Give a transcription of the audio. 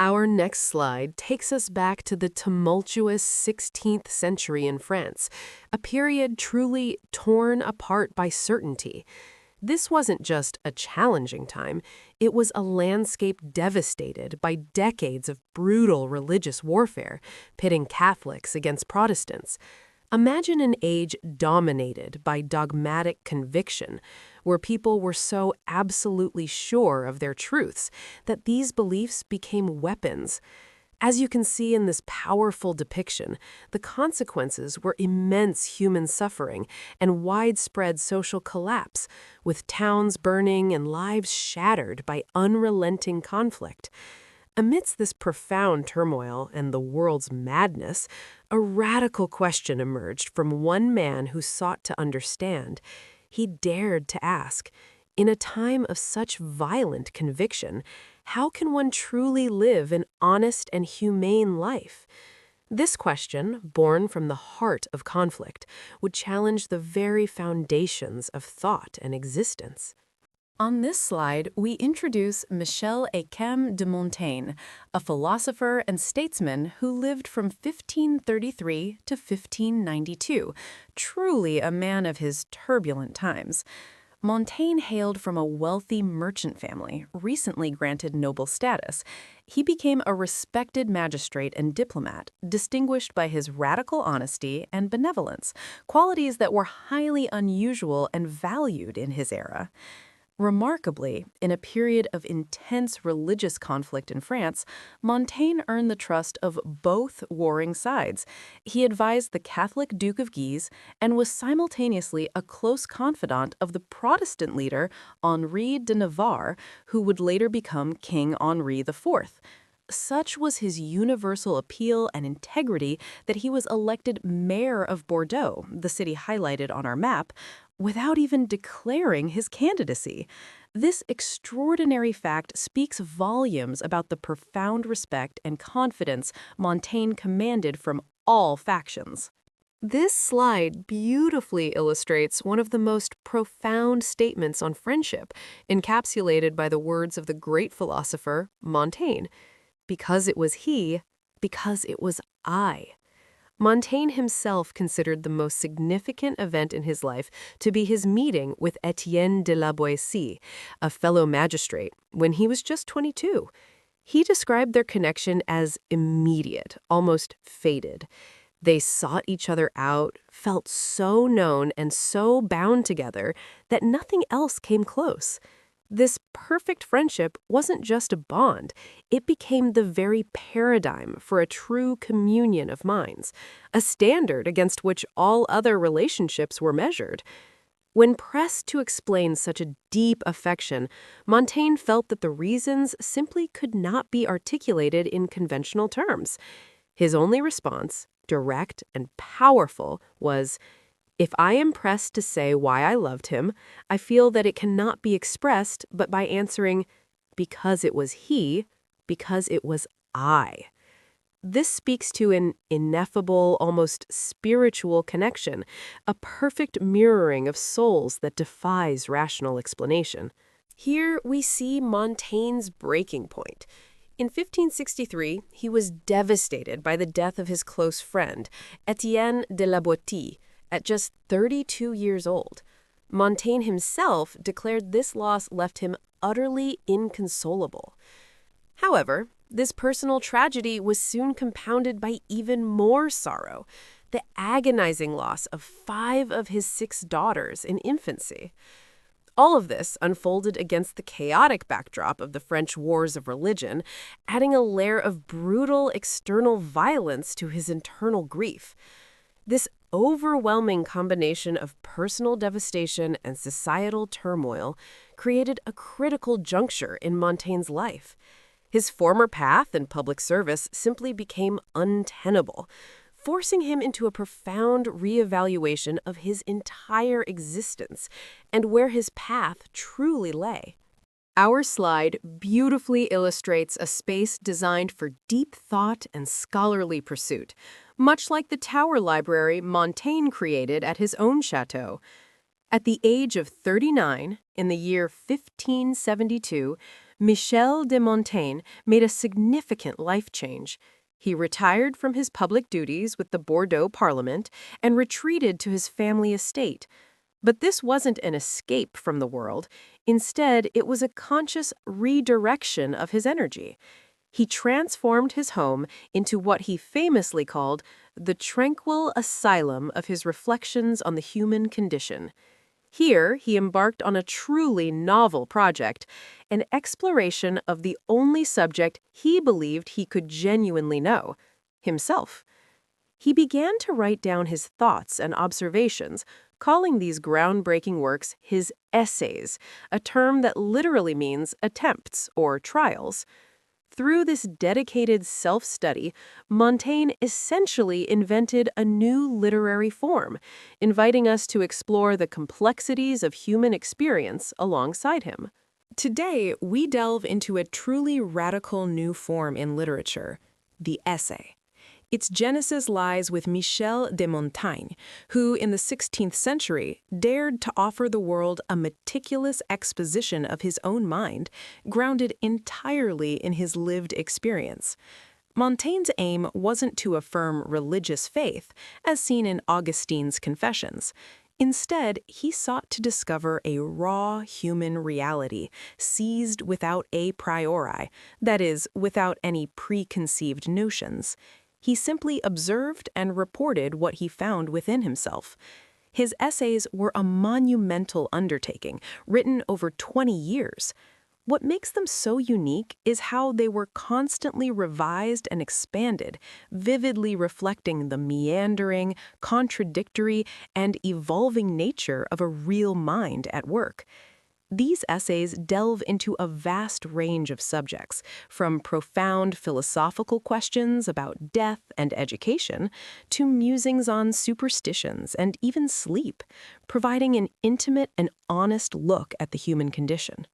Our next slide takes us back to the tumultuous 16th century in France, a period truly torn apart by certainty. This wasn't just a challenging time, it was a landscape devastated by decades of brutal religious warfare, pitting Catholics against Protestants. Imagine an age dominated by dogmatic conviction, where people were so absolutely sure of their truths that these beliefs became weapons. As you can see in this powerful depiction, the consequences were immense human suffering and widespread social collapse, with towns burning and lives shattered by unrelenting conflict. Amidst this profound turmoil and the world's madness, a radical question emerged from one man who sought to understand. He dared to ask, in a time of such violent conviction, how can one truly live an honest and humane life? This question, born from the heart of conflict, would challenge the very foundations of thought and existence. On this slide, we introduce Michel Ayquem de Montaigne, a philosopher and statesman who lived from 1533 to 1592, truly a man of his turbulent times. Montaigne hailed from a wealthy merchant family, recently granted noble status. He became a respected magistrate and diplomat, distinguished by his radical honesty and benevolence, qualities that were highly unusual and valued in his era. Remarkably, in a period of intense religious conflict in France, Montaigne earned the trust of both warring sides. He advised the Catholic Duke of Guise and was simultaneously a close confidant of the Protestant leader Henri de Navarre, who would later become King Henri IV. Such was his universal appeal and integrity that he was elected mayor of Bordeaux, the city highlighted on our map, without even declaring his candidacy. This extraordinary fact speaks volumes about the profound respect and confidence Montaigne commanded from all factions. This slide beautifully illustrates one of the most profound statements on friendship, encapsulated by the words of the great philosopher Montaigne. Because it was he, because it was I. Montaigne himself considered the most significant event in his life to be his meeting with Etienne de la Boétie, a fellow magistrate, when he was just 22. He described their connection as immediate, almost fated. They sought each other out, felt so known and so bound together that nothing else came close. This perfect friendship wasn't just a bond, it became the very paradigm for a true communion of minds, a standard against which all other relationships were measured. When pressed to explain such a deep affection, Montaigne felt that the reasons simply could not be articulated in conventional terms. His only response, direct and powerful, was, "If I am pressed to say why I loved him, I feel that it cannot be expressed but by answering, because it was he, because it was I." This speaks to an ineffable, almost spiritual connection, a perfect mirroring of souls that defies rational explanation. Here we see Montaigne's breaking point. In 1563, he was devastated by the death of his close friend, Etienne de la Boétie, at just 32 years old. Montaigne himself declared this loss left him utterly inconsolable. However, this personal tragedy was soon compounded by even more sorrow, the agonizing loss of 5 of his 6 daughters in infancy. All of this unfolded against the chaotic backdrop of the French wars of religion, adding a layer of brutal external violence to his internal grief. This overwhelming combination of personal devastation and societal turmoil created a critical juncture in Montaigne's life. His former path in public service simply became untenable, forcing him into a profound reevaluation of his entire existence and where his path truly lay. Our slide beautifully illustrates a space designed for deep thought and scholarly pursuit, much like the tower library Montaigne created at his own chateau. At the age of 39, in the year 1572, Michel de Montaigne made a significant life change. He retired from his public duties with the Bordeaux Parliament and retreated to his family estate. But this wasn't an escape from the world. Instead, it was a conscious redirection of his energy. He transformed his home into what he famously called the tranquil asylum of his reflections on the human condition. Here, he embarked on a truly novel project, an exploration of the only subject he believed he could genuinely know, himself. He began to write down his thoughts and observations, calling these groundbreaking works his essays, a term that literally means attempts or trials. Through this dedicated self-study, Montaigne essentially invented a new literary form, inviting us to explore the complexities of human experience alongside him. Today, we delve into a truly radical new form in literature, the essay. Its genesis lies with Michel de Montaigne, who, in the 16th century, dared to offer the world a meticulous exposition of his own mind, grounded entirely in his lived experience. Montaigne's aim wasn't to affirm religious faith, as seen in Augustine's Confessions. Instead, he sought to discover a raw human reality, seized without a priori, that is, without any preconceived notions. He simply observed and reported what he found within himself. His essays were a monumental undertaking, written over 20 years. What makes them so unique is how they were constantly revised and expanded, vividly reflecting the meandering, contradictory, and evolving nature of a real mind at work. These essays delve into a vast range of subjects, from profound philosophical questions about death and education to musings on superstitions and even sleep, providing an intimate and honest look at the human condition.